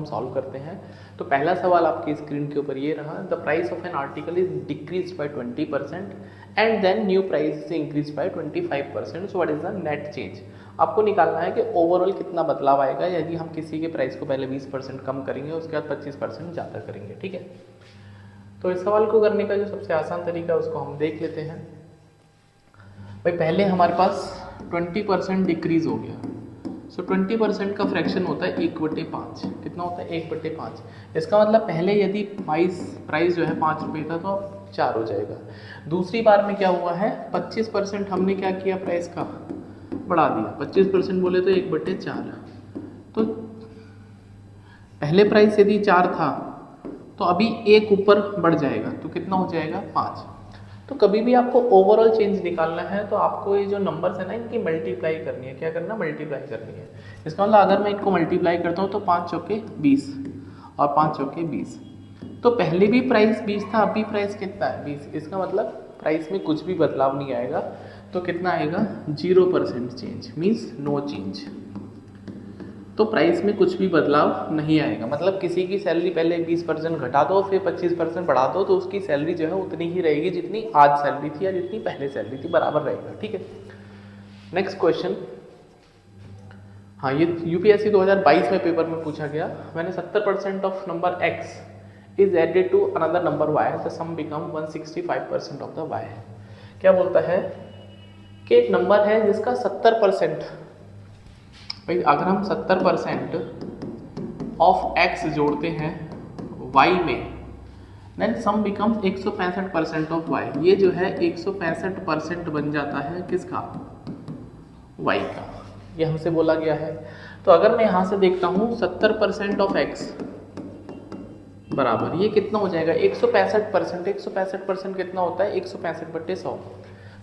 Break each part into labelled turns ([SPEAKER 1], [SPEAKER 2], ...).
[SPEAKER 1] हम सॉल्व करते हैं। तो पहला सवाल आपकी स्क्रीन के ऊपर ये रहा, the price of an article is decrease by 20% and then new price is increase by 25%, so what is the net change. आपको निकालना है कि ओवरऑल कितना बदलाव आएगा यदि हम किसी के प्राइस को पहले 20% कम करेंगे, उसके बाद 25% ज़्यादा करेंगे, ठीक है। तो इस सवाल को करने का जो सबसे आसान तरीका है उसको हम देख लेते हैं। भाई पहले हमारे पास 20% डिक्रीज हो गया, सो 20% का फ्रैक्शन होता है 1/5। कितना होता है? 1/5। इसका मतलब पहले यदि प्राइस जो है 5 रुपये था तो अब 4 हो जाएगा। दूसरी बार में क्या हुआ है, 25% हमने क्या किया, प्राइस का बढ़ा दिया। 25% बोले तो 1/4। तो पहले प्राइस यदि 4 था तो अभी 1 ऊपर बढ़ जाएगा, तो कितना हो जाएगा? 5। तो कभी भी आपको ओवरऑल चेंज निकालना है तो आपको ये जो नंबर्स है ना, इनकी मल्टीप्लाई करनी है। क्या करना? मल्टीप्लाई करनी है। इसका मतलब अगर मैं इनको मल्टीप्लाई करता हूँ तो 5 चौके 20 और 5 चौके 20। तो पहले भी प्राइस 20 था, अभी प्राइस कितना है? 20। इसका मतलब प्राइस में कुछ भी बदलाव नहीं आएगा। तो कितना आएगा? 0% चेंज, मीन्स नो चेंज। तो प्राइस में कुछ भी बदलाव नहीं आएगा। मतलब किसी की सैलरी पहले 20% घटा दो फिर 25% बढ़ा दो तो उसकी सैलरी जो है उतनी ही रहेगी जितनी आज सैलरी थी या जितनी पहले सैलरी थी, बराबर रहेगा, ठीक है। नेक्स्ट क्वेश्चन, हाँ ये यूपीएससी 2022 में पेपर में पूछा गया। मैंने 70% of number x is added to another number y, the sum become 165% of the y। क्या बोलता है कि एक नंबर है जिसका 70%, भाई अगर हम 70% ऑफ x जोड़ते हैं y में, then sum become 165% of y। ये जो है 165% बन जाता है किसका? y का। ये हमसे बोला गया है। तो अगर मैं यहाँ से देखता हूँ 70% ऑफ x बराबर ये कितना हो जाएगा? 165%। 165% कितना होता है? 165/100।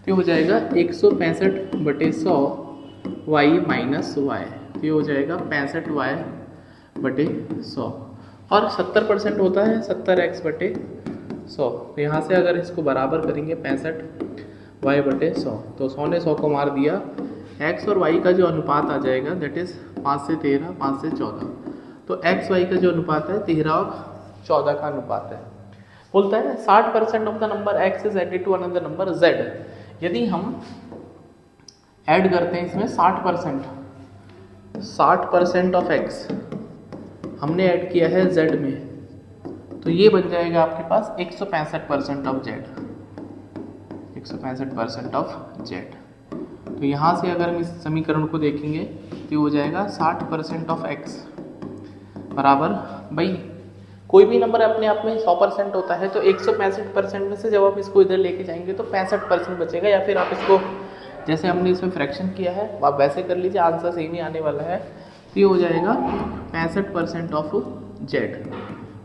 [SPEAKER 1] तो हो जाएगा 165/100 y माइनस वाई, तो ये हो जाएगा 65y/100। और 70% होता है 70x/100। तो यहाँ से अगर इसको बराबर करेंगे 65y/100, तो 100 ने 100 को मार दिया। x और y का जो अनुपात आ जाएगा दैट इज 5 से 13, 5 से 14। तो x y का जो अनुपात है 13 और 14 का अनुपात है। बोलता है 60% of the number x is added to another number z। यदि हम ऐड करते हैं इसमें 60% ऑफ x हमने ऐड किया है z में, तो ये बन जाएगा आपके पास 165% ऑफ z। 165% of z। तो यहाँ से अगर हम इस समीकरण को देखेंगे तो हो जाएगा 60% ऑफ x बराबर, भाई कोई भी नंबर अपने आप में 100% होता है तो 165% में से जब आप इसको इधर लेके जाएंगे तो 65% बचेगा। या फिर आप इसको जैसे हमने इसमें फ्रैक्शन किया है आप वैसे कर लीजिए, आंसर सेम ही आने वाला है। तो ये हो जाएगा 65% ऑफ z।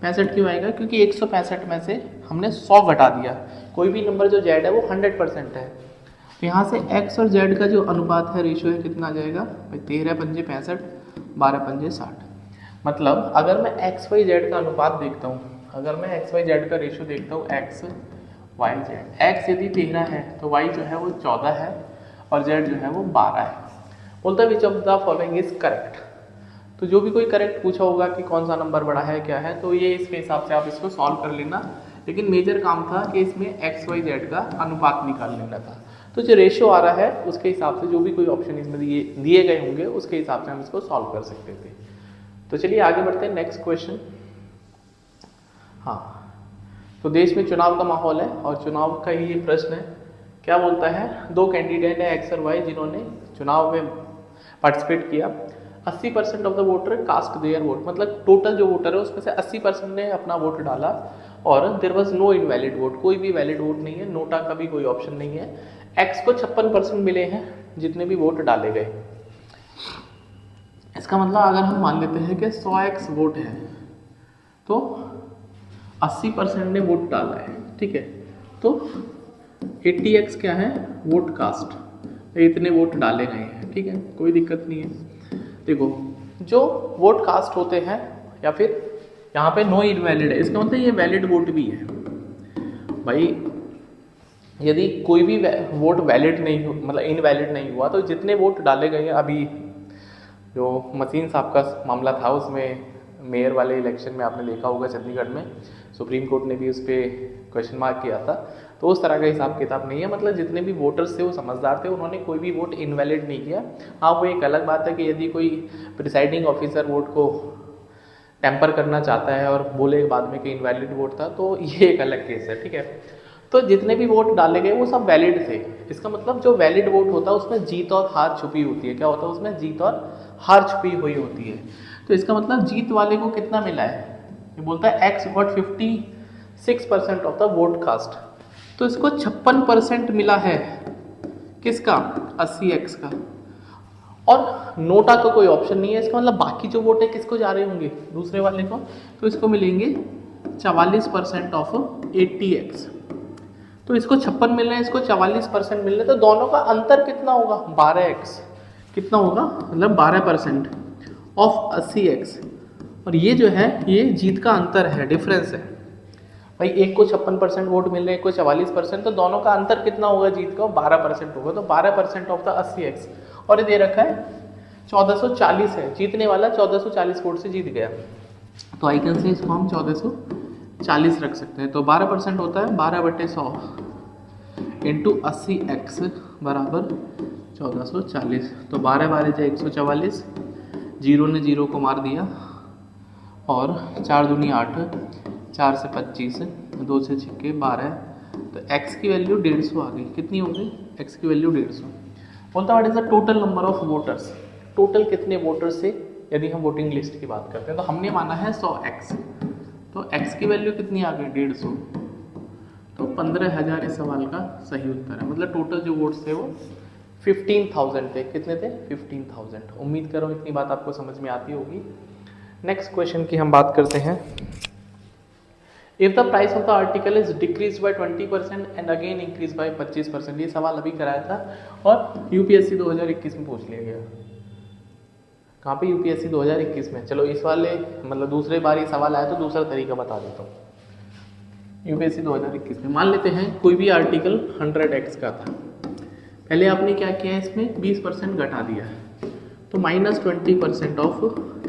[SPEAKER 1] 65 क्यों आएगा? क्योंकि 165 में से हमने 100 घटा दिया। कोई भी नंबर जो z है वो 100% है। तो यहाँ से x और z का जो अनुपात है, रेशियो है, कितना आ जाएगा? 13 पंजे 65, 12 पंजे 60। मतलब अगर मैं x y z का अनुपात देखता हूँ, अगर मैं x y z का रेशियो देखता हूँ, x y z, x यदि 13 है तो y जो है वो 14 है और z जो है वो 12 है। बोलता है which of the following is correct. तो जो भी कोई करेक्ट पूछा होगा कि कौन सा नंबर बड़ा है क्या है, तो ये इसके हिसाब से आप इसको सॉल्व कर लेना। लेकिन मेजर काम था कि इसमें x y z का अनुपात निकाल लेना था। तो जो रेशियो आ रहा है उसके हिसाब से जो भी कोई ऑप्शन इसमें दिए गए होंगे उसके हिसाब से हम इसको सॉल्व कर सकते थे। तो चलिए आगे बढ़ते हैं। नेक्स्ट क्वेश्चन, हाँ तो देश में चुनाव का माहौल है और चुनाव का ही ये प्रश्न है। क्या बोलता है? 2 कैंडिडेट है x और y जिन्होंने चुनाव में पार्टिसिपेट किया। 80% of the voter cast their vote, मतलब टोटल जो वोटर है उसमें से 80% ने अपना वोट डाला और there was no invalid vote, कोई भी वैलिड वोट नहीं है, नोटा का भी कोई ऑप्शन नहीं है। x को 56% मिले हैं जितने भी वोट डाले गए। इसका मतलब अगर हम मान लेते हैं कि 100x वोट है तो 80% ने वोट डाला है, ठीक है। तो 80x क्या है? वोट कास्ट, इतने वोट डाले गए हैं, ठीक है, कोई दिक्कत नहीं है। देखो जो वोट कास्ट होते हैं या फिर यहाँ पे नो इनवैलिड है, इसका मतलब ये वैलिड वोट भी है। भाई यदि कोई भी वोट वैलिड नहीं हो, मतलब इनवैलिड नहीं हुआ, तो जितने वोट डाले गए हैं, अभी जो मसीन साहब का मामला था उसमें मेयर वाले इलेक्शन में आपने देखा होगा चंडीगढ़ में सुप्रीम कोर्ट ने भी उस पर क्वेश्चन मार्क किया था। तो उस तरह का हिसाब किताब नहीं है, मतलब जितने भी वोटर्स थे वो समझदार थे, उन्होंने कोई भी वोट इनवैलिड नहीं किया। हाँ, वो एक अलग बात है कि यदि कोई प्रिसाइडिंग ऑफिसर वोट को टेम्पर करना चाहता है और बोले बाद में कि इनवैलिड वोट था, तो ये एक अलग केस है, ठीक है। तो जितने भी वोट डाले गए वो सब वैलिड थे। इसका मतलब जो वैलिड वोट होता है उसमें जीत और हार छुपी होती है। क्या होता है उसमें? जीत और हार छुपी हुई होती है। तो इसका मतलब जीत वाले को कितना मिला है? ये बोलता है X got 56% of the vote cast. तो इसको 56% मिला है। किसका? 80x का। और नोटा का कोई ऑप्शन नहीं है, इसका मतलब बाकी जो वोट है किसको जा रहे होंगे? दूसरे वाले को। तो इसको मिलेंगे 44% ऑफ 80x। तो इसको 56 मिल रहे हैं, इसको 44% मिल रहे हैं, तो दोनों का अंतर कितना होगा? 12x। कितना होगा? मतलब 12% ऑफ 80x। और ये जो है ये जीत का अंतर है, डिफरेंस है भाई। एक को 56% वोट मिल रहे हैं, एक को 44%, तो दोनों का अंतर कितना होगा जीत का? 12% होगा। तो 12% ऑफ द 80x। और ये दे रखा है 1440 है, जीतने वाला 1440 वोट से जीत गया। तो आई कैन से इसको हम 1440 रख सकते हैं। तो 12% होता है 12/100 इंटू 80x बराबर 1440। तो 12 बार 144, जीरो ने जीरो को मार दिया, और 4 दूनी 8, 4 से 25, 2 से 6 12। तो x की वैल्यू 150 आ गई। कितनी हो गई? x की वैल्यू 150। बोलता what is the total number of voters. Total कितने वोटर्स से यदि हम वोटिंग लिस्ट की बात करते हैं, तो हमने माना है 100x। तो x की वैल्यू कितनी आ गई? 150। तो 15,000 इस सवाल का सही उत्तर है। मतलब टोटल जो वोट्स थे वो 15,000 थे। कितने थे? 15,000। उम्मीद करो इतनी बात आपको समझ में आती होगी। नेक्स्ट क्वेश्चन की हम बात करते हैं। If the price of the article is decrease by 20% and again increase by 25%। ये सवाल अभी कराया था और यूपीएससी 2021 में पूछ लिया गया। कहाँ पे? यूपीएससी 2021 में। चलो इस वाले मतलब दूसरे बार ये सवाल आया तो दूसरा तरीका बता देता हूँ। यूपीएससी 2021 में मान लेते हैं कोई भी आर्टिकल 100x का था। पहले आपने क्या किया? इसमें 20% घटा दिया, तो -20% ऑफ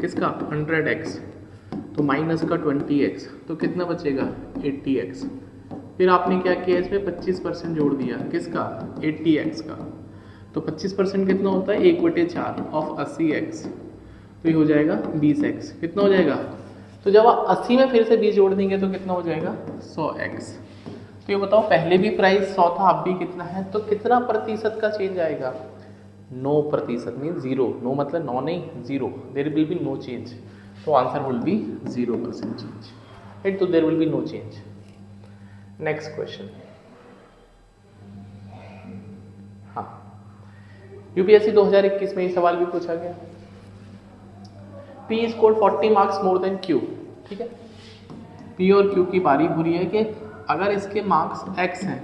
[SPEAKER 1] किसका? 100x। तो माइनस का 20x, तो कितना बचेगा? 80x। फिर आपने क्या किया? इसमें 25% जोड़ दिया। किसका? 80x का। तो 25% कितना होता है? 1/4 ऑफ 80x। तो ये हो जाएगा 20x। कितना हो जाएगा? तो जब आप 80 में फिर से 20 जोड़ देंगे तो कितना हो जाएगा? 100x। तो ये बताओ पहले भी प्राइस 100 था, अब भी कितना है? तो कितना प्रतिशत का चेंज आएगा? 9% मीन 0। नो मतलब 9 नहीं, 0। There will be no change. तो answer will be 0% change, right. तो there will be no change. Next question. हाँ, यूपीएससी 2021 में ये सवाल भी पूछा गया। P score 40 marks more than Q। ठीक है, P और Q की बारी हो रही है कि अगर इसके मार्क्स x हैं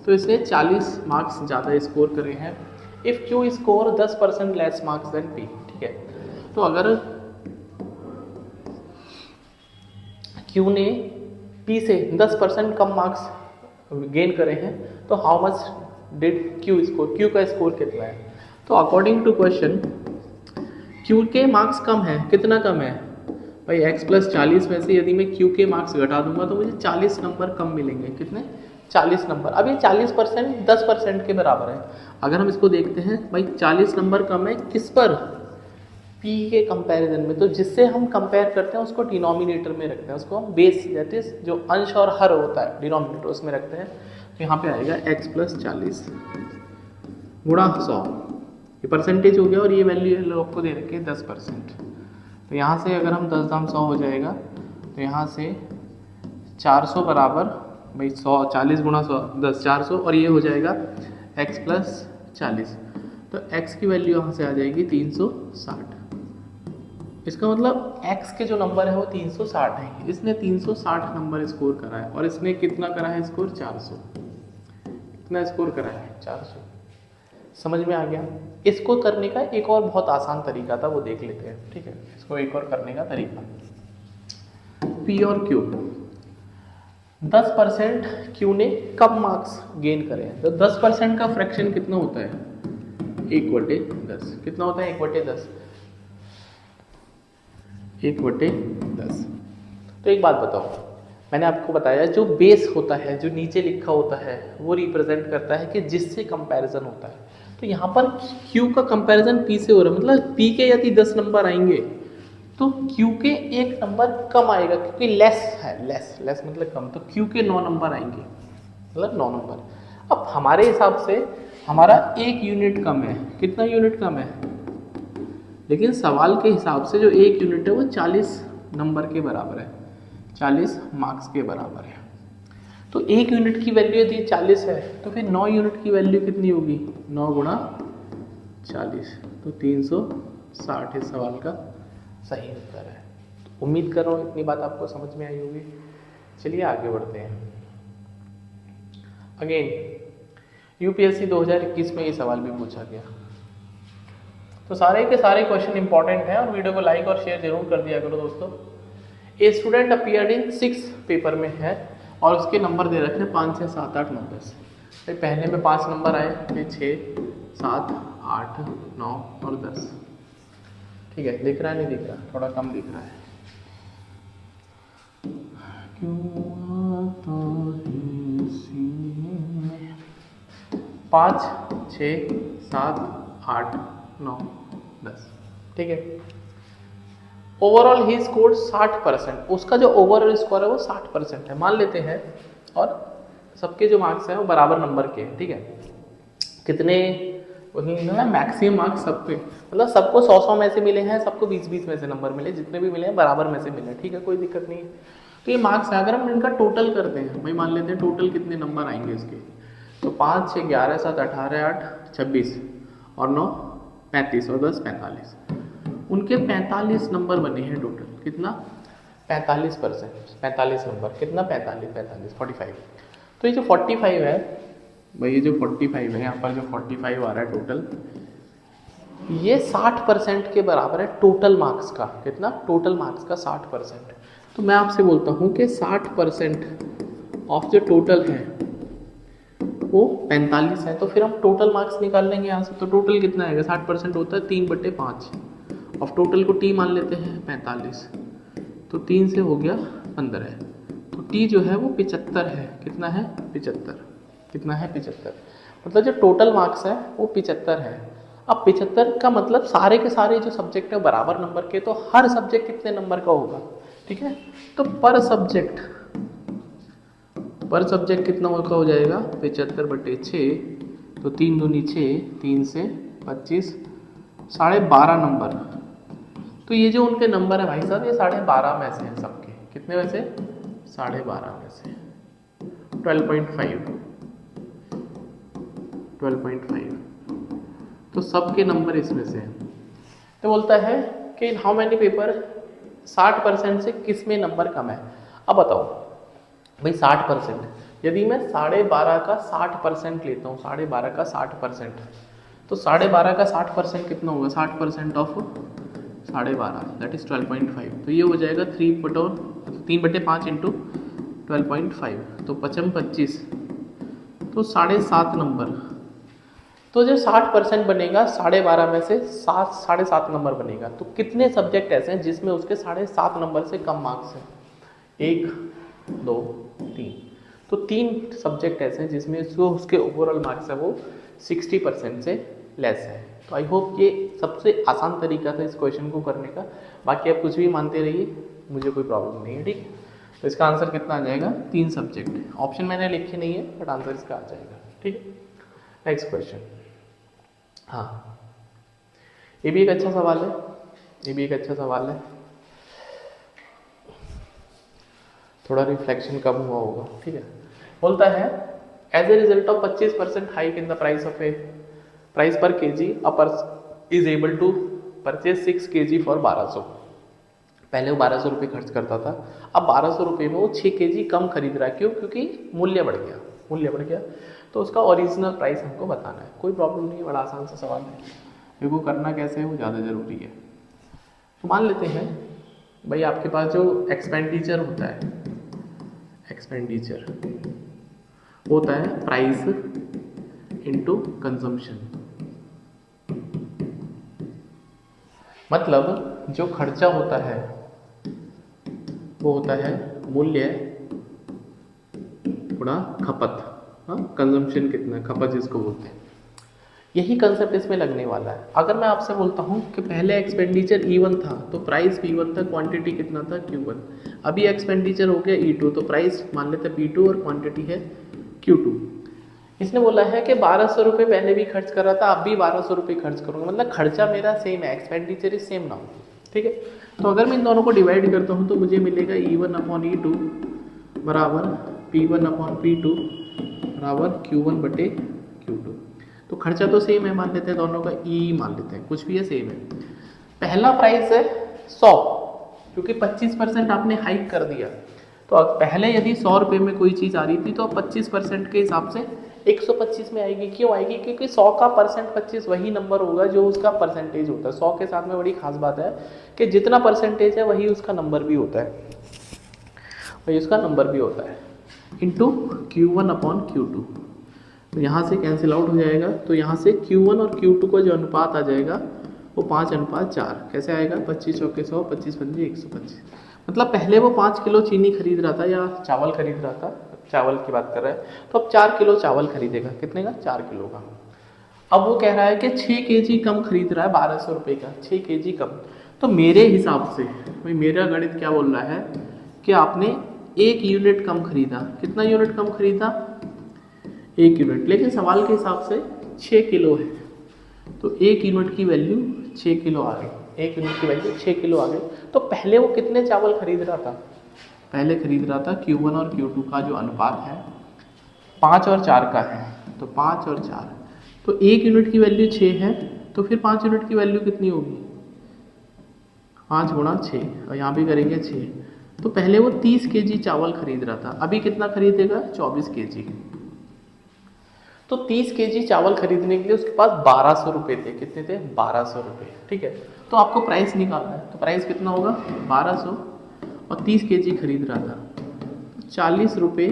[SPEAKER 1] तो इसने 40 मार्क्स ज़्यादा स्कोर करे हैं। If Q score 10% less marks then P। ठीक है, तो अगर Q ने P से 10% कम मार्क्स गेन करे हैं तो how much did Q score? Q का स्कोर कितना है? तो अकॉर्डिंग टू क्वेश्चन Q के मार्क्स कम है। कितना कम है भाई? x + 40 में से यदि मैं Q के मार्क्स घटा दूंगा तो मुझे 40 नंबर कम मिलेंगे। कितने? 40 नंबर। अब ये 40% 10% के बराबर है। अगर हम इसको देखते हैं भाई 40 नंबर कम है किस पर? P के कंपैरिजन में। तो जिससे हम कंपेयर करते हैं उसको डिनोमिनेटर में रखते हैं, उसको हम बेस दैट इज जो अंश और हर होता है डिनोमिनेटर उसमें रखते हैं। तो यहाँ पे आएगा x + 40 गुणा 100। ये परसेंटेज हो गया और ये वैल्यू आपको दे रखी है 10%। तो यहाँ से अगर हम 10 दाम 100 हो जाएगा तो यहाँ से 400 बराबर भाई 100 40 गुणा 100 10 400 और ये हो जाएगा x + 40। तो x की वैल्यू यहाँ से आ जाएगी 360। इसका मतलब x के जो नंबर है वो 360 है। इसने 360 नंबर स्कोर करा है और इसने कितना करा है स्कोर? 400। कितना स्कोर करा है? 400। समझ में आ गया? इसको करने का एक और बहुत आसान तरीका था, वो देख लेते हैं। ठीक है, इसको एक और करने का तरीका। P और Q 10% Q ने कम मार्क्स गेन करे हैं, तो 10% का फ्रैक्शन कितना होता है? 1/10। कितना होता है? 1/10। 1/10। तो एक बात बताओ, मैंने आपको बताया जो बेस होता है, जो नीचे लिखा होता है, वो रिप्रेजेंट करता है कि जिससे कंपैरिजन होता है। तो यहाँ पर Q का कंपैरिजन P से हो रहा है, मतलब P के यदि 10 नंबर आएंगे तो Q के एक नंबर कम आएगा, क्योंकि लेस है, लेस मतलब कम, तो Q के 9 नंबर आएंगे, मतलब 9 नंबर। अब हमारे हिसाब से हमारा 1 यूनिट कम है, कितना यूनिट कम है, लेकिन सवाल के हिसाब से जो 1 यूनिट है वो 40 नंबर के बराबर है, 40 मार्क्स के बराबर है। तो 1 यूनिट की वैल्यू यदि 40 है तो फिर 9 यूनिट की वैल्यू कितनी होगी, 9 गुणा 40, तो 360 इस सवाल का सही उत्तर है। तो उम्मीद कर रहा हूँ इतनी बात आपको समझ में आई होगी। चलिए आगे बढ़ते हैं। अगेन यूपीएससी 2021 में ये सवाल भी पूछा गया। तो सारे के सारे क्वेश्चन इंपॉर्टेंट हैं और वीडियो को लाइक और शेयर जरूर कर दिया करो दोस्तों। A student appeared in 6 paper में है और उसके नंबर दे रखे हैं 5 से 7 8 नंबर से। पहले में 5 नंबर आए, फिर 6 7 8 9 और 10। ठीक है, दिख रहा है, नहीं दिख रहा, थोड़ा कम दिख रहा है। क्यों आता है सीने में? 5 6 7 8 9 10। ठीक है, ओवरऑल ही स्कोर्ड 60%। उसका जो ओवरऑल स्कोर है वो 60% है, मान लेते हैं। और सबके जो मार्क्स हैं वो बराबर नंबर के हैं। ठीक है, कितने मैक्सिमम मार्क्स सबके, मतलब सबको 100 में से मिले हैं, सबको 20 में से नंबर मिले, जितने भी मिले हैं बराबर में से मिले। ठीक है, कोई दिक्कत नहीं है। तो ये मार्क्स है, अगर हम इनका टोटल करते हैं, भाई मान लेते हैं टोटल कितने नंबर आएंगे इसके, तो 5 6 11 7 18 8 26 और 9 35 और 10 45। उनके 45 नंबर बने हैं टोटल। कितना? 45%, 45 नंबर, कितना? 45 45। तो ये जो 45 है भाई, ये जो 45 है, यहाँ पर जो 45 आ रहा है टोटल, ये 60% के बराबर है टोटल मार्क्स का। कितना? टोटल मार्क्स का 60%। तो मैं आपसे बोलता हूँ कि 60% ऑफ जो टोटल है वो 45 है। तो फिर हम टोटल मार्क्स निकाल लेंगे यहाँ से। तो टोटल कितना आएगा? 60% होता है 3/5। अब टोटल को टी मान लेते हैं 45, तो 3 से हो गया 15। तो टी जो है वो 75 है। कितना है? 75। कितना है? 75। मतलब जो टोटल मार्क्स है वो 75 है। अब 75 का मतलब सारे के सारे जो सब्जेक्ट है बराबर नंबर के, तो हर सब्जेक्ट कितने नंबर का होगा? ठीक है, तो पर सब्जेक्ट कितना का हो जाएगा? 75/6, तो 3 दूनी 6, 3 से 25, 12.5 नंबर। तो ये जो उनके नंबर है भाई साहब, ये 12.5 में से हैं सबके। कितने में से? 12.5 में से 12.5। तो सबके नंबर इसमें से हैं। तो बोलता है कि इन हाउ मैनी पेपर 60% से किस में नंबर कम है। अब बताओ भाई, 60%, यदि मैं 12.5 का 60% लेता हूँ, 12.5 का 60%, तो 12.5 का 60% कितना होगा? 60% ऑफ 12.5 दैट इज 12.5। तो ये हो जाएगा 3/5 इंटू 12.5, तो 25, तो 7.5 नंबर। तो जो 60% बनेगा 12.5 में से 7.5 नंबर बनेगा। तो कितने सब्जेक्ट ऐसे हैं जिसमें उसके 7.5 नंबर से कम मार्क्स हैं? 1 2 3। तो 3 सब्जेक्ट ऐसे हैं जिसमें जो उसके ओवरऑल मार्क्स है वो 60% से लेस है। तो आई होप ये सबसे आसान तरीका था इस क्वेश्चन को करने का। बाकी आप कुछ भी मानते रहिए, मुझे कोई प्रॉब्लम नहीं है। ठीक, तो इसका आंसर कितना आ जाएगा? 3 सब्जेक्ट। ऑप्शन मैंने लिखे नहीं है, बट आंसर इसका आ जाएगा। ठीक है, नेक्स्ट क्वेश्चन। हाँ, ये भी एक अच्छा सवाल है, ये भी एक अच्छा सवाल है। थोड़ा रिफ्लेक्शन कम हुआ होगा। ठीक है, बोलता है as a result of 25% hike in the price per kg a person is able to purchase 6 kg for 1200। पहले वो 1200 रुपये खर्च करता था, अब 1200 रुपये में वो 6 kg कम खरीद रहा है। क्यों? क्योंकि मूल्य बढ़ गया। तो उसका ओरिजिनल प्राइस हमको बताना है। कोई प्रॉब्लम नहीं है, बड़ा आसान सा सवाल है। देखो करना कैसे है वो ज़्यादा ज़रूरी है। तो मान लेते हैं भाई, आपके पास जो एक्सपेंडिचर होता है, एक्सपेंडिचर होता है प्राइस इनटू कंजम्पशन। मतलब जो खर्चा होता है वो होता है मूल्य गुणा खपत। हाँ, कंजम्पशन कितना है, खपत जिसको बोलते हैं। यही कंसेप्ट इसमें लगने वाला है। अगर मैं आपसे बोलता हूँ कि पहले एक्सपेंडिचर E1 था तो प्राइस P1 था, क्वांटिटी कितना था Q1। अभी एक्सपेंडिचर हो गया E2 तो प्राइस मान लेते हैं P2 और क्वांटिटी है Q2। इसने बोला है कि 1200 रुपये पहले भी खर्च कर रहा था, अब भी 1200 रुपये खर्च करूँगा, मतलब खर्चा मेरा सेम है, एक्सपेंडिचर इज सेम नाउ। ठीक है, तो अगर मैं इन दोनों को डिवाइड करता हूँ तो मुझे मिलेगा E1 अपॉन E2 बराबर P1 अपॉन P2 बराबर Q1 बटे Q2। तो खर्चा तो सेम है, मान लेते हैं दोनों का E मान लेते हैं, कुछ भी है सेम है। पहला प्राइस है 100, क्योंकि 25% आपने हाइक कर दिया। तो अब पहले यदि 100 रुपये में कोई चीज़ आ रही थी तो अब 25% के हिसाब से 125 में आएगी। क्यों आएगी? क्योंकि 100 का परसेंट 25 वही नंबर होगा जो उसका परसेंटेज होता है। 100 के साथ में बड़ी खास बात है कि जितना परसेंटेज है वही उसका नंबर भी होता है, वही उसका नंबर भी होता है, इंटू Q1 अपॉन Q2। तो यहाँ से कैंसिल आउट हो जाएगा, तो यहाँ से Q1 और Q2 का जो अनुपात आ जाएगा वो 5:4। कैसे आएगा? 25 चौके 100, 25 पंजे 125। मतलब पहले वो 5 किलो चीनी खरीद रहा था या चावल खरीद रहा था, चावल की बात कर रहा है, तो अब 4 किलो चावल खरीदेगा। कितने का? 4 किलो का। अब वो कह रहा है कि 6 केजी कम खरीद रहा है, 1200 रुपये का 6 केजी कम। तो मेरे हिसाब से भाई मेरा गणित क्या बोल रहा है कि आपने 1 यूनिट कम खरीदा। कितना यूनिट कम खरीदा? 1 यूनिट। लेकिन सवाल के हिसाब से 6 किलो है, तो 1 यूनिट की वैल्यू 6 किलो आ गई। 1 यूनिट की वैल्यू 6 किलो आ गई। तो पहले वो कितने चावल खरीद रहा था? पहले खरीद रहा था Q1 और Q2 का जो अनुपात है 5 और 4 का है, तो 5 और 4, तो 1 यूनिट की वैल्यू 6 है, तो फिर 5 यूनिट की वैल्यू कितनी होगी? 5 गुणा 6, और यहाँ भी करेंगे 6। तो पहले वो 30 केजी चावल खरीद रहा था, अभी कितना खरीदेगा? 24 केजी। तो 30 केजी चावल खरीदने के लिए उसके पास 1200 रुपये थे। कितने थे? 1200 रुपये। ठीक है, तो आपको प्राइस निकालना है, तो प्राइस कितना होगा? 1200, और 30 केजी खरीद रहा था, 40 रुपये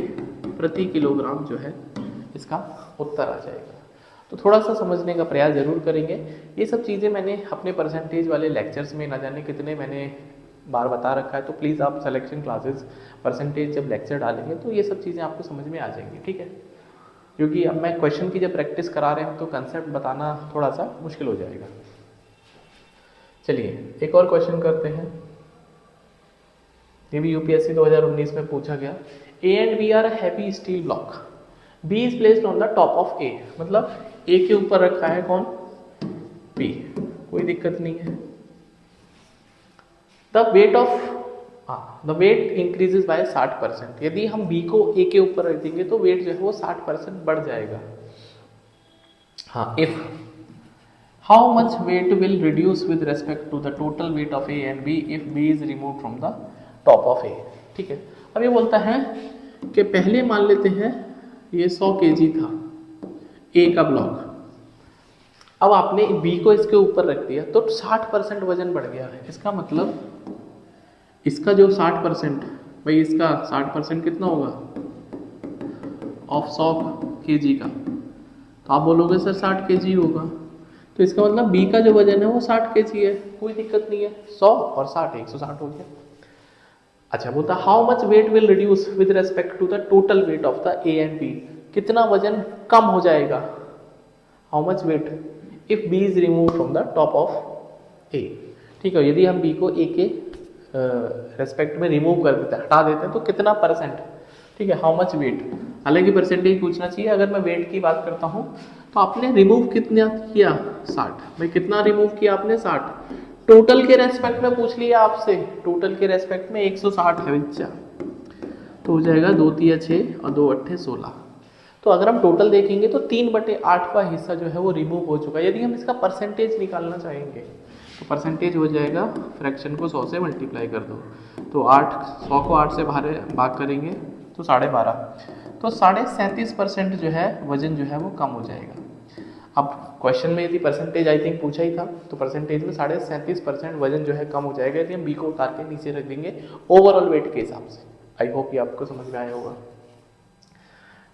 [SPEAKER 1] प्रति किलोग्राम जो है इसका उत्तर आ जाएगा। तो थोड़ा सा समझने का प्रयास जरूर करेंगे। ये सब चीज़ें मैंने अपने परसेंटेज वाले लेक्चर्स में ना जाने कितने मैंने बार बता रखा है, तो प्लीज़ आप सिलेक्शन क्लासेस परसेंटेज जब लेक्चर डालेंगे तो ये सब चीज़ें आपको समझ में आ जाएंगी। ठीक है, क्योंकि अब मैं क्वेश्चन की जब प्रैक्टिस करा रहे हूँ तो कंसेप्ट बताना थोड़ा सा मुश्किल हो जाएगा। चलिए एक और क्वेश्चन करते हैं, ये भी यूपीएससी 2019 में पूछा गया। A and B are heavy steel block, B is placed on the top of A. मतलब ए के ऊपर रखा है कौन? बी। कोई दिक्कत नहीं है। The weight increases by 60%। यदि हम बी को ए के ऊपर रख देंगे तो वेट जो है वो 60% बढ़ जाएगा। हाँ, if how much weight will reduce with respect to the total weight of A and B if B is remove from the top of A. ठीक है, अब ये बोलता है कि पहले मान लेते हैं ये 100 केजी था ए का ब्लॉक, अब आपने बी को इसके ऊपर रख दिया तो 60% वजन बढ़ गया है। इसका मतलब इसका जो 60%, भाई इसका 60% कितना होगा ऑफ 100 केजी का? तो आप बोलोगे सर 60 केजी होगा, तो इसका मतलब बी का जो वजन है वो 60 केजी है। कोई दिक्कत नहीं है, 100 और 60 160 हो गया। अच्छा, बोलता how much weight will reduce with respect to the total weight of the A and B. कितना वजन कम हो जाएगा? How much weight if B is remove from the top of A. ठीक है, यदि हम बी को ए के रेस्पेक्ट में रिमूव कर देते हैं, हटा देते हैं, तो कितना परसेंट? ठीक है, हाउ मच वेट। हालांकि परसेंटेज पूछना चाहिए। अगर मैं वेट की बात करता हूँ तो आपने रिमूव कितना किया? 60। भाई कितना रिमूव किया आपने? 60। टोटल के रेस्पेक्ट में पूछ लिया आपसे, टोटल के रेस्पेक्ट में 160 है बच्चा, तो हो जाएगा 2 3 6 और 2 8 16। तो अगर हम टोटल देखेंगे तो 3/8 का हिस्सा जो है वो रिमूव हो चुका है। यदि हम इसका परसेंटेज निकालना चाहेंगे तो परसेंटेज हो जाएगा, फ्रैक्शन को 100 से मल्टीप्लाई कर दो, तो 100 को 8 से भाग करेंगे तो 12.5, तो 37.5% जो है वजन जो है वो कम हो जाएगा। अब क्वेश्चन में यदि परसेंटेज आई थिंक पूछा ही था, तो परसेंटेज में 37.5% वजन जो है कम हो जाएगा यदि हम बी को उतार के नीचे रख देंगे ओवरऑल वेट के हिसाब से। आई होप ये आपको समझ में आया होगा।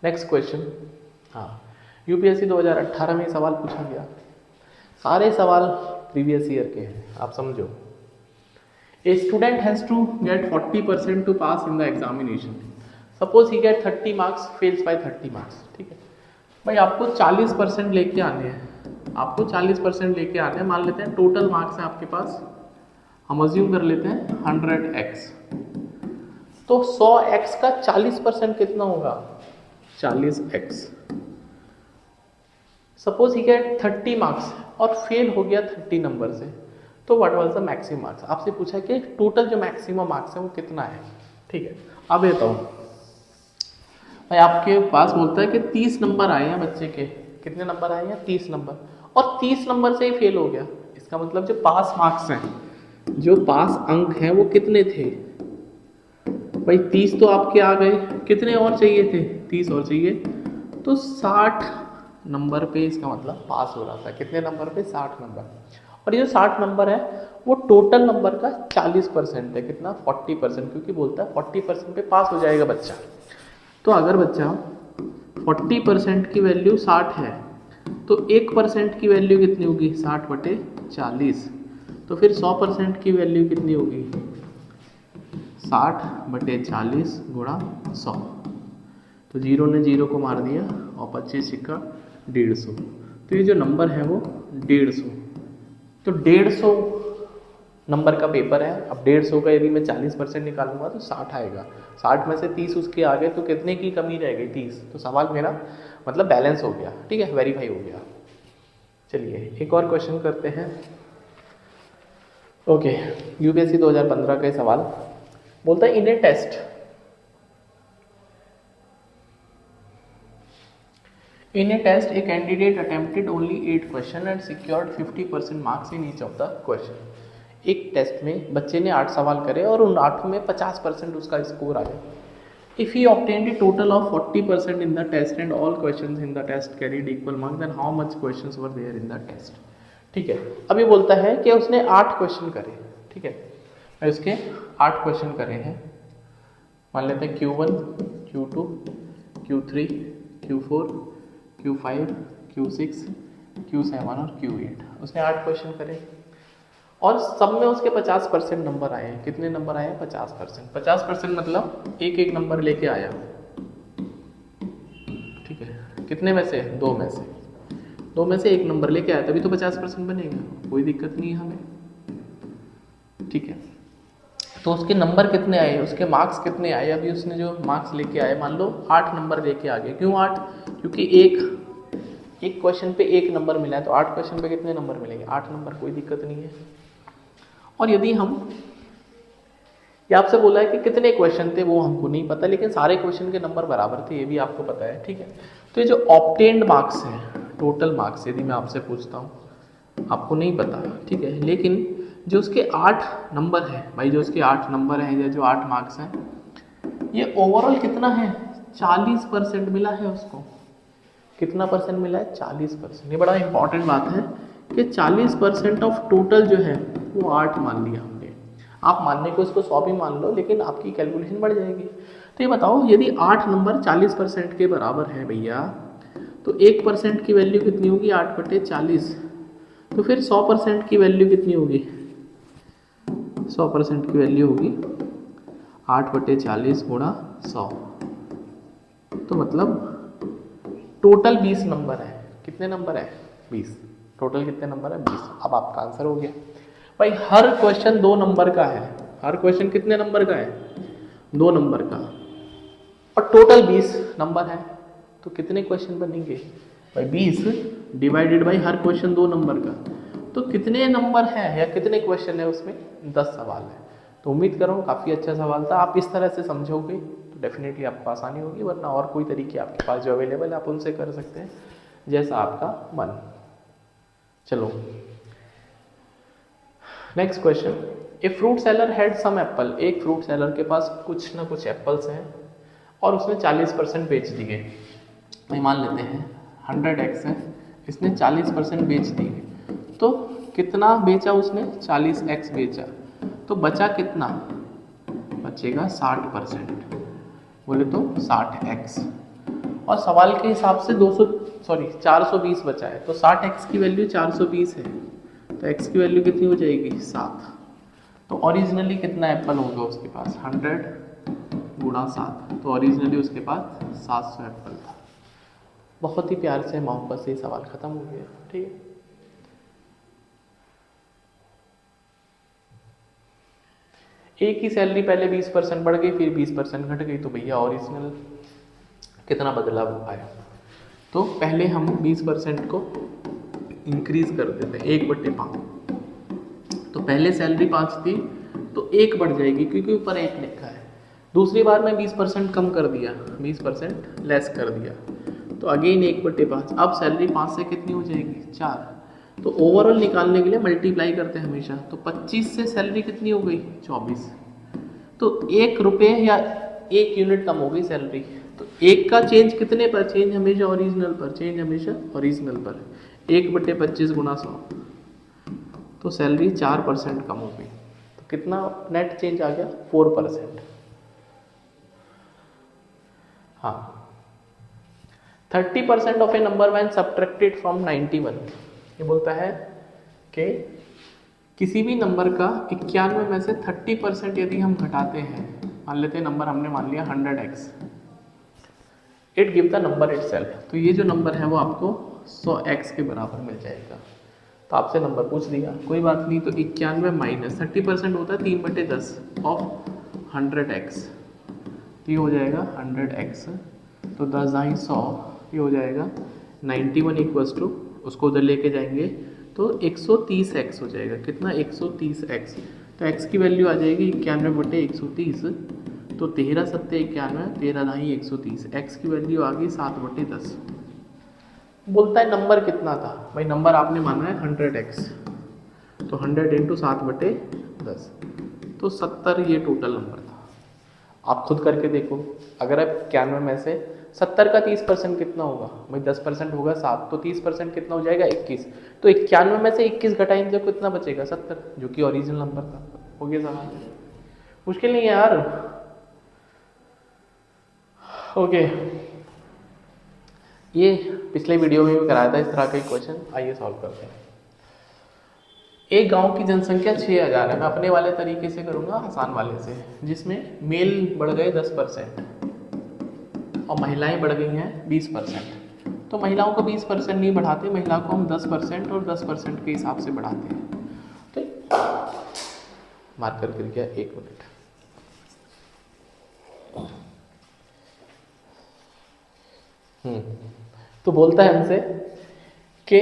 [SPEAKER 1] नेक्स्ट क्वेश्चन, हाँ, यूपीएससी 2018 में सवाल पूछा गया। सारे सवाल प्रीवियस ईयर के हैं, आप समझो। A student has to get 40% to pass in the examination, suppose he get 30 marks, fails by 30 marks, ठीक है भाई, आपको 40% लेके आने हैं, आपको 40% लेके आने हैं। मान लेते हैं टोटल मार्क्स हैं आपके पास, हम अज्यूम कर लेते हैं 100x, तो 100x का 40% कितना होगा, 40x। Suppose he get 30 marks और फेल हो गया 30 नंबर से, तो what was the maximum marks, आपसे पूछा कि टोटल जो मैक्सिमम मार्क्स है वो कितना है, ठीक है। अब देता हूँ भाई, आपके पास बोलता है कि 30 नंबर आए हैं बच्चे के, कितने नंबर आए हैं, 30 नंबर, और 30 नंबर से ही फेल हो गया। इसका मतलब जो पास मार्क्स हैं, जो पास अंक हैं वो कितने थे भाई, 30 तो आपके आ गए, कितने और चाहिए थे, 30 और चाहिए, तो 60 नंबर पे इसका मतलब पास हो रहा था। कितने नंबर पे, 60 नंबर। और ये जो 60 नंबर है वो टोटल नंबर का 40% है, कितना, 40%, क्योंकि बोलता है 40% पे पास हो जाएगा बच्चा। तो अगर बच्चा 40% की वैल्यू 60 है, तो 1% की वैल्यू कितनी होगी, 60/40, तो फिर 100% की वैल्यू कितनी होगी, 60/40 गुणा 100, तो 0 ने 0 को मार दिया और 25 सिक्का 150, तो ये जो नंबर है वो 150, तो 150 नंबर का पेपर है। अब 150 का यदि मैं 40% निकालूंगा तो 60 आएगा, 60 में से 30 उसके आगे, तो कितने की कमी रह गई, 30, तो सवाल मेरा मतलब बैलेंस हो गया, ठीक है, वेरीफाई हो गया। चलिए एक और क्वेश्चन करते हैं। ओके, यूपीएससी 2015 का सवाल बोलता है, इन ए test a candidate attempted only 8 question and secured 50% marks in each of the question। एक टेस्ट में बच्चे ने 8 सवाल करे और उन 8 में 50% उसका स्कोर आया। If he obtained a total of 40% in the test and all questions in the test carried equal marks, then how much questions were there in the test? ठीक है, अभी बोलता है कि उसने 8 क्वेश्चन करे, ठीक है, उसके 8 क्वेश्चन करे हैं, मान लेते हैं Q1, Q2, Q3, Q4, Q5, Q6, Q7 और Q8, उसने 8 क्वेश्चन करे और सब में उसके 50% नंबर आए हैं। कितने नंबर आए हैं, 50%। 50% मतलब एक एक नंबर लेके आया, ठीक है, कितने में से, 2 में से, 2 में से एक नंबर लेके आया, तभी तो 50% बनेगा, कोई दिक्कत नहीं है हमें, ठीक है। तो उसके नंबर कितने आए, उसके मार्क्स कितने आए, अभी उसने जो मार्क्स लेके आए, मान लो 8 नंबर लेके आ गए, क्यों 8, क्योंकि एक क्वेश्चन पे 1 नंबर मिला है, तो 8 क्वेश्चन पे कितने नंबर मिलेंगे, 8 नंबर, कोई दिक्कत नहीं है। और यदि हम, ये आपसे बोला है कि कितने क्वेश्चन थे वो हमको नहीं पता, लेकिन सारे क्वेश्चन के नंबर बराबर थे, ये भी आपको पता है, ठीक है। तो ये जो ऑब्टेन्ड मार्क्स हैं, टोटल मार्क्स, यदि मैं आपसे पूछता हूँ, आपको नहीं पता, ठीक है, लेकिन जो उसके 8 नंबर है भाई, जो उसके 8 नंबर हैं या जो 8 मार्क्स हैं, ये ओवरऑल कितना है, 40% मिला है उसको। कितना परसेंट मिला है, 40%। ये बड़ा इंपॉर्टेंट बात है कि 40% ऑफ टोटल जो है वो 8 मान लिया हमने। आप मानने को इसको 100 भी मान लो, लेकिन आपकी कैलकुलेशन बढ़ जाएगी। तो ये बताओ, यदि 8 नंबर 40% के बराबर है भैया, तो 1% की वैल्यू कितनी होगी, 8/40, तो फिर 100% की वैल्यू कितनी होगी, 100% की वैल्यू होगी 8/40 गुणा 100, तो मतलब टोटल 20 नंबर है। कितने नंबर है, 20, टोटल कितने नंबर है, 20। अब आपका आंसर हो गया भाई, हर क्वेश्चन 2 नंबर का है, हर क्वेश्चन कितने नंबर का है, 2 नंबर का, और टोटल 20 नंबर है, तो कितने क्वेश्चन बनेंगे भाई, 20 divided by her question 2 number का, तो कितने नंबर है या कितने क्वेश्चन है उसमें, 10 सवाल है। तो उम्मीद कर रहा हूँ काफ़ी अच्छा सवाल था, आप इस तरह से समझोगे तो डेफिनेटली आपको आसानी होगी, वरना और कोई तरीके आपके पास जो अवेलेबल है आप उनसे कर सकते हैं, जैसा आपका मन। चलो next question, a fruit seller had some apple, एक फ्रूट सेलर के पास कुछ ना कुछ एप्पल्स हैं और उसने 40% बेच दिए, भाई मान लेते हैं 100x है, इसने 40% बेच दिए, तो कितना बेचा उसने, 40x बेचा, तो बचा कितना, बचेगा 60%, बोले तो 60x, और सवाल के हिसाब से 420 बचा है, तो 60x की वैल्यू 420 है, तो x की वैल्यू कितनी हो जाएगी, 7, तो ओरिजिनली कितना एप्पल होगा उसके पास, 100 गुणा 7, तो ओरिजिनली उसके पास 700 एप्पल था। बहुत ही प्यार से मोहब्बत से सवाल खत्म हो गया। ठीक है, एक ही सैलरी पहले 20% बढ़ गई, फिर 20% घट गई, तो भैया ओरिजिनल कितना बदलाव आया। तो पहले हम 20% को इंक्रीज कर देते हैं 1/5। तो पहले सैलरी 5 थी तो 1 बढ़ जाएगी क्योंकि ऊपर 1 लिखा है। दूसरी बार मैं 20% कम कर दिया, 20% लेस कर दिया, तो अगेन 1/5। अब सैलरी 5 से कितनी हो जाएगी, 4। तो ओवरऑल निकालने के लिए मल्टीप्लाई करते हैं हमेशा। तो 25 से सैलरी कितनी हो गई, 24। तो 1 रुपये या 1 यूनिट कम हो गई सैलरी। तो 1 का चेंज कितने पर, चेंज हमेशा ओरिजिनल पर, चेंज हमेशा ओरिजिनल पर। 1/25 गुणा 100, तो सैलरी 4% कम हो गई। तो कितना नेट चेंज आ गया, 4%। हाँ, 30% of A number when subtracted from 91। ये बोलता है कि किसी भी नंबर का 91 में से 30% यदि हम घटाते हैं, मान लेते हैं नंबर हमने मान लिया 100x, it give the number itself. तो ये जो नंबर है वो आपको 100x के बराबर मिल जाएगा। तो आपसे नंबर पूछ दिया, कोई बात नहीं। तो 91 माइनस 30% होता है 3/10 ऑफ 100x, तो ये हो जाएगा 100x। तो 10 दाई 100, ये हो जाएगा 91 इक्वल्स टू, उसको उधर लेके जाएंगे तो 130x हो जाएगा। कितना, 130x। तो x की वैल्यू आ जाएगी 91/130। तो 13 सत्ते 91, 13 दाई 130। x की वैल्यू आ गई 7/10। बोलता है नंबर कितना था, भाई नंबर आपने माना है 100x, तो 100 इंटू 7/10, तो 70 ये टोटल नंबर था। आप खुद करके देखो, अगर आप 91 में से 70 का 30% कितना होगा, भाई 10% होगा 7, तो 30% कितना हो जाएगा, 21। तो 91 में से 21 घटाएंगे तो कितना बचेगा, 70, जो कि ओरिजिनल नंबर था। हो गया सवाल, मुश्किल नहीं है यार। ओके, ये पिछले वीडियो में भी कराया था इस तरह का क्वेश्चन, आइए सॉल्व करते हैं। एक गांव की जनसंख्या 6000 है। मैं अपने वाले तरीके से करूंगा, आसान वाले से, जिसमें मेल बढ़ गए 10% और महिलाएं बढ़ गई हैं 20%। तो महिलाओं को 20% नहीं बढ़ाते, महिलाओं को हम 10% और 10% के हिसाब से बढ़ाते हैं। तो मार्कर गिर गया, 1 मिनट। तो बोलता है हमसे कि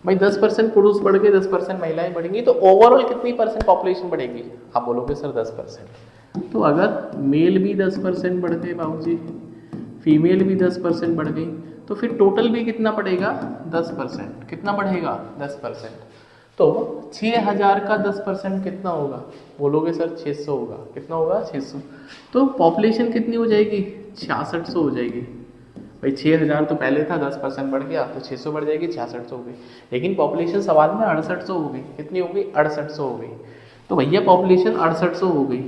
[SPEAKER 1] भाई 10% पुरुष बढ़ गए, 10% महिलाएं बढ़ेंगी, तो ओवरऑल कितनी परसेंट पॉपुलेशन बढ़ेगी। आप बोलोगे सर 10%। तो अगर मेल भी 10% बढ़ गए बाबूजी, फीमेल भी 10% बढ़ गई, तो फिर टोटल भी कितना बढ़ेगा, 10%। कितना बढ़ेगा, 10%। तो 6000 का 10% कितना होगा, बोलोगे सर 600 होगा। कितना होगा, 600। तो पॉपुलेशन कितनी हो जाएगी, 6600 हो जाएगी। भाई 6000 तो पहले था, 10% बढ़ गया तो 600 बढ़ जाएगी, 6600 हो गई। लेकिन पॉपुलेशन सवाल में 6800 हो गई। कितनी हो गई, 6800 हो गई। तो भैया पॉपुलेशन 6800 हो गई,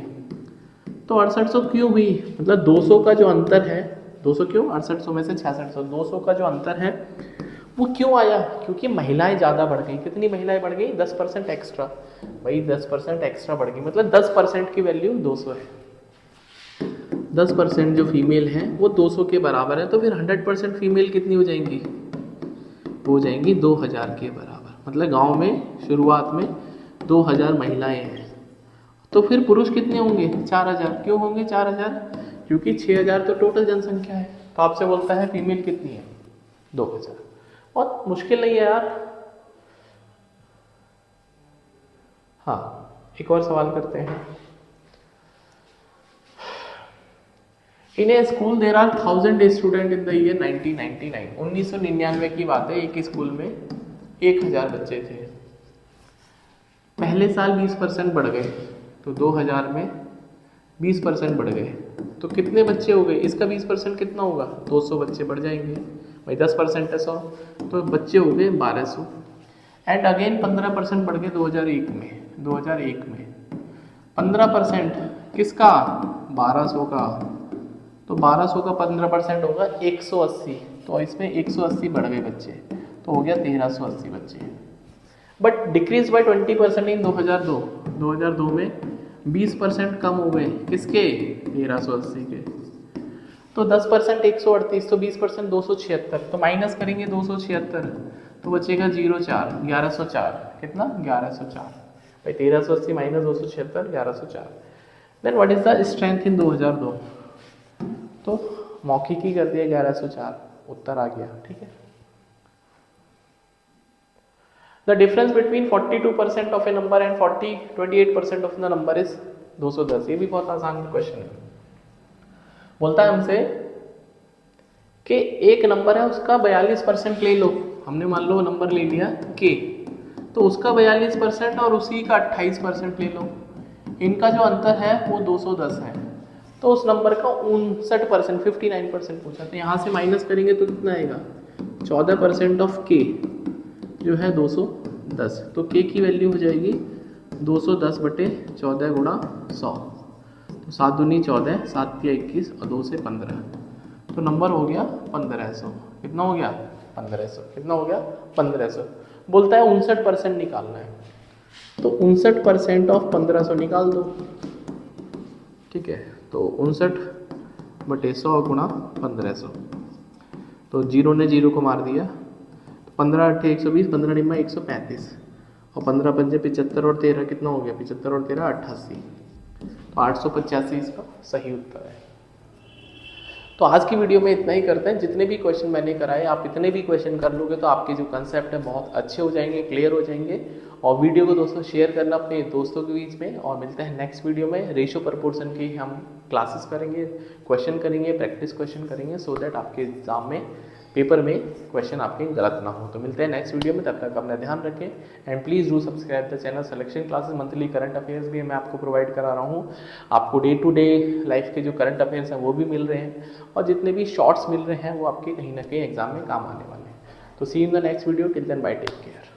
[SPEAKER 1] तो 6800 क्यों हुई, मतलब 200 का जो अंतर है, 200 क्यों, 6800 में से 6600, 200 का जो अंतर है वो क्यों आया, क्योंकि महिलाएं ज़्यादा बढ़ गई। कितनी महिलाएं बढ़ गई, 10% एक्स्ट्रा। भाई 10% एक्स्ट्रा बढ़ गई, मतलब 10% की वैल्यू 200 है। 10% जो फीमेल है वो 200 के बराबर है, तो फिर 100% फीमेल कितनी हो जाएंगी, हो जाएंगी 2000 के बराबर। मतलब गांव में शुरुआत में 2000 महिलाएं हैं, तो फिर पुरुष कितने होंगे, 4000। क्यों होंगे 4000, क्योंकि 6000 तो टोटल जनसंख्या है। तो आपसे बोलता है फीमेल कितनी है, 2000। बहुत मुश्किल नहीं है यार। हाँ, एक और सवाल करते हैं। In a school there are 1000 student in the year 1999। 1999 की बात है, एक स्कूल में 1000 बच्चे थे। पहले साल 20% बढ़ गए, तो 2000 में 20% बढ़ गए, तो कितने बच्चे हो गए, इसका 20% कितना होगा, 200 बच्चे बढ़ जाएंगे। भाई 10% है 100, तो बच्चे हो गए 1200। एंड अगेन 15% बढ़ गए 2001 में। 2001 में 15% किसका, 1200 का। तो 1200 का 15% होगा 180। तो इसमें 180 बढ़ गए बच्चे, तो हो गया 1380 बच्चे। बट डिक्रीज बाय 20% इन 2002 में 20% कम हो गए किसके, 1380 के। तो 10% 138, तो 20% 276, तो माइनस करेंगे 276 तो बचेगा 04, 1104, कितना 1104 भाई, 1380 minus 276, 1104। Then what is the strength in 2002, तो मौखिकी कर दिया 1104, उत्तर आ गया, ठीक है। The difference between 42% of A number and 28% of the number is 210। ये भी बहुत आसान क्वेश्चन है। बोलता है हमसे कि एक नंबर है उसका 42% ले लो, हमने मान लो नंबर ले लिया के, तो उसका 42% और उसी का 28% ले लो, इनका जो अंतर है वो 210 है। तो उस नंबर का 59%, 59% पूछा, तो यहाँ से माइनस करेंगे तो कितना आएगा, 14% ऑफ के जो है 210, तो के की वैल्यू हो जाएगी 210 बटे 14 गुणा 100, तो 7 दूनी 14, 7 तिया 21 और 2 से 15, तो नंबर हो गया 1500। कितना हो गया 1500, कितना हो गया 1500। बोलता है 59% निकालना है, तो 59% ऑफ 1500 निकाल दो, ठीक है। तो 59 बटे 100 गुणा 1500, तो जीरो ने जीरो को मार दिया, 15 8 120, 15 निम्मा 135 और 15 पंजे 75 और 13 कितना हो गया, 75 और 13 88, तो 885 इसका सही उत्तर है। तो आज की वीडियो में इतना ही करते हैं। जितने भी क्वेश्चन मैंने कराए आप इतने भी क्वेश्चन कर लोगे तो आपके जो कंसेप्ट है बहुत अच्छे हो जाएंगे, क्लियर हो जाएंगे। और वीडियो को दोस्तों शेयर करना अपने दोस्तों के बीच में, और मिलते हैं नेक्स्ट वीडियो में। रेशियो प्रपोर्शन की हम क्लासेस करेंगे, क्वेश्चन करेंगे, प्रैक्टिस क्वेश्चन करेंगे, सो दैट आपके एग्जाम में पेपर में क्वेश्चन आपके गलत ना हो। तो मिलते हैं नेक्स्ट वीडियो में, तब तक अपना ध्यान रखें and please do subscribe the channel. Selection classes, monthly current affairs भी मैं आपको प्रोवाइड करा रहा हूँ। आपको डे टू डे लाइफ के जो करंट अफेयर्स हैं वो भी मिल रहे हैं, और जितने भी शॉर्ट्स मिल रहे हैं वो आपके कहीं ना कहीं एग्जाम में काम आने वाले हैं। तो see in the next video, till then bye, take care.